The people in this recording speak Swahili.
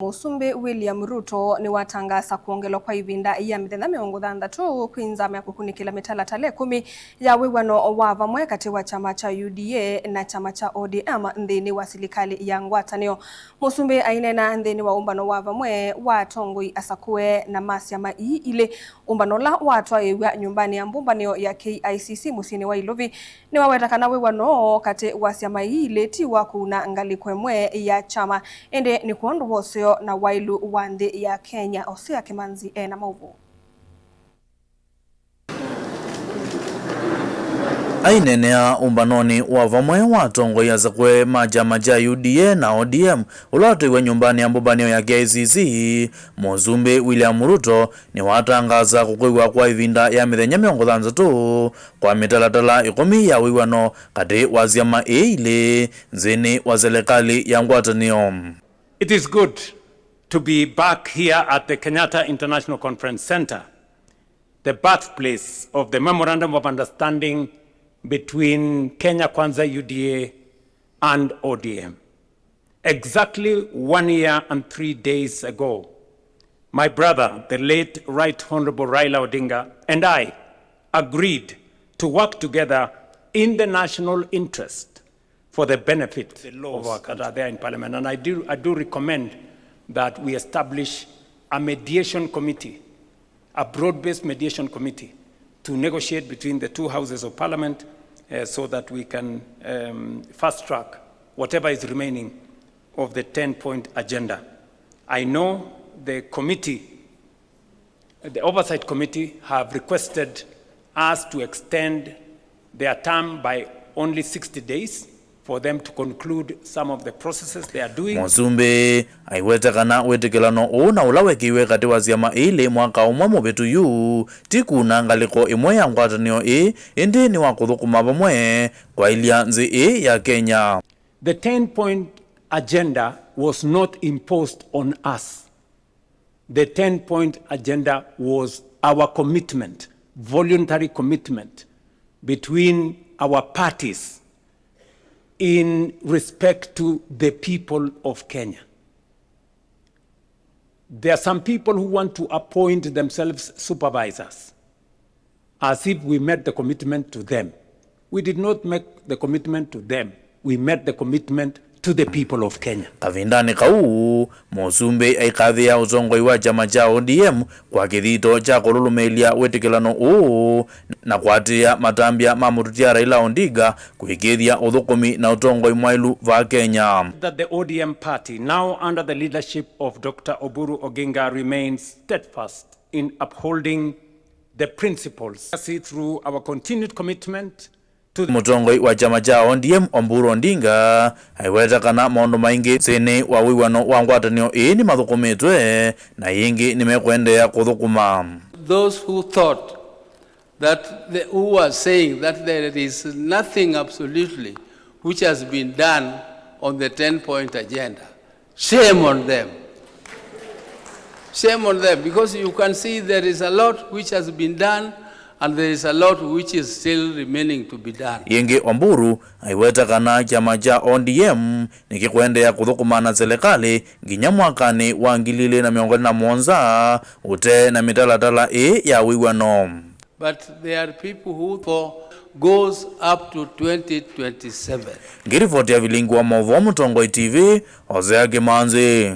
Musumbi Ruto Niwatangaasa Kwongela kwa Ivinda ya Mithenya 60 kwi Nzama ya Kukunikila Mitalatala 10 ya Wiwano wa Vamwe kati wa chama cha UDA na chama cha ODM Nthini wa Selekali ya Ngwatanio. Musumbi ainena Nthini wa umbano wa Vamwe watongoi asakue na masyama ile umbano la watwa ewa nyumbani ya mbumbanio ya KICC musini wa Ilovi ni wawetakana Wiwano kati wa syama ile tiwa kuna ngalikwemwe ya chama ende ni kuondu woseo na wailu wande ya Kenya Osea Kimanzi na mauvu. Ainenea umbanoni wa Vamwe watongo ya zakwe majama ja UDA na ODM ulatoiwe nyumbani ya mbubanio ya KICC. Musumbi Ruto Niwatangaasa kukuiwa kwa Ivinda ya Mithenya 60 kwa Mitalatala 10 ya Wiwano kati wa syama ile Nthini wa Selekali ya Ngwatanio. It is good to be back here at the Kenyatta International Conference Center, the birthplace of the Memorandum of Understanding between Kenya Kwanza UDA and ODM. Exactly 1 year and 3 days ago, my brother, the late Right Honorable Raila Odinga, and I agreed to work together in the national interest for the benefit of our that are there in Parliament. And I do recommend that we establish a mediation committee, a broad-based mediation committee, to negotiate between the two houses of Parliament so that we can fast-track whatever is remaining of the 10-point agenda. I know the committee, the Oversight Committee, have requested us to extend their term by only 60 days for them to conclude some of the processes they are doing. Musumbi aiwetekana wetekelano una ulawekiwe kati wa syama ile mwaka umwe mubitu yu tikuna ngaliko imwe ya Ngwatanio indi ni wakuthukuma Vamwe kwa ilia nzi ya Kenya. The 10-point agenda was not imposed on us. The 10-point agenda was our commitment, voluntary commitment between our parties in respect to the people of Kenya. There are some people who want to appoint themselves supervisors, as if we made the commitment to them. We did not make the commitment to them. We made the commitment to the people of Kenya. Kavindani kau Musumbi aikadhia uzongoi wa chama cha ODM kwa kithito cha kululumelia wetekelano na kwatia matambia mamututia Raila Odinga kuikithia uthukumi na utongoi mwailu va Kenya. That the ODM party, now under the leadership of Dr. Oburu Oginga, remains steadfast in upholding the principles. Through our continued commitment mutongoi wa chama cha ODM Oburu Odinga aiwetekana maundu maingi thini wa Wiwano wa Ngwatanio ni mathukumitwe na yingi nimekwendea kuthukuma. Those who thought that who were saying that there is nothing absolutely which has been done on the 10-point agenda, shame on them. Shame on them, because you can see there is a lot which has been done and there is a lot which is still remaining to be done. Yengi Oburu aiwetekana chama cha ODM nikikwendea kuthukumana Selekali nginya mwakani wa 2017 ute na Mitalatala ya Wiwano. But there are people who goes up to 2027. Ngirifoti ya vilingu wa Mawendekethyo TV Osea Kimanzi.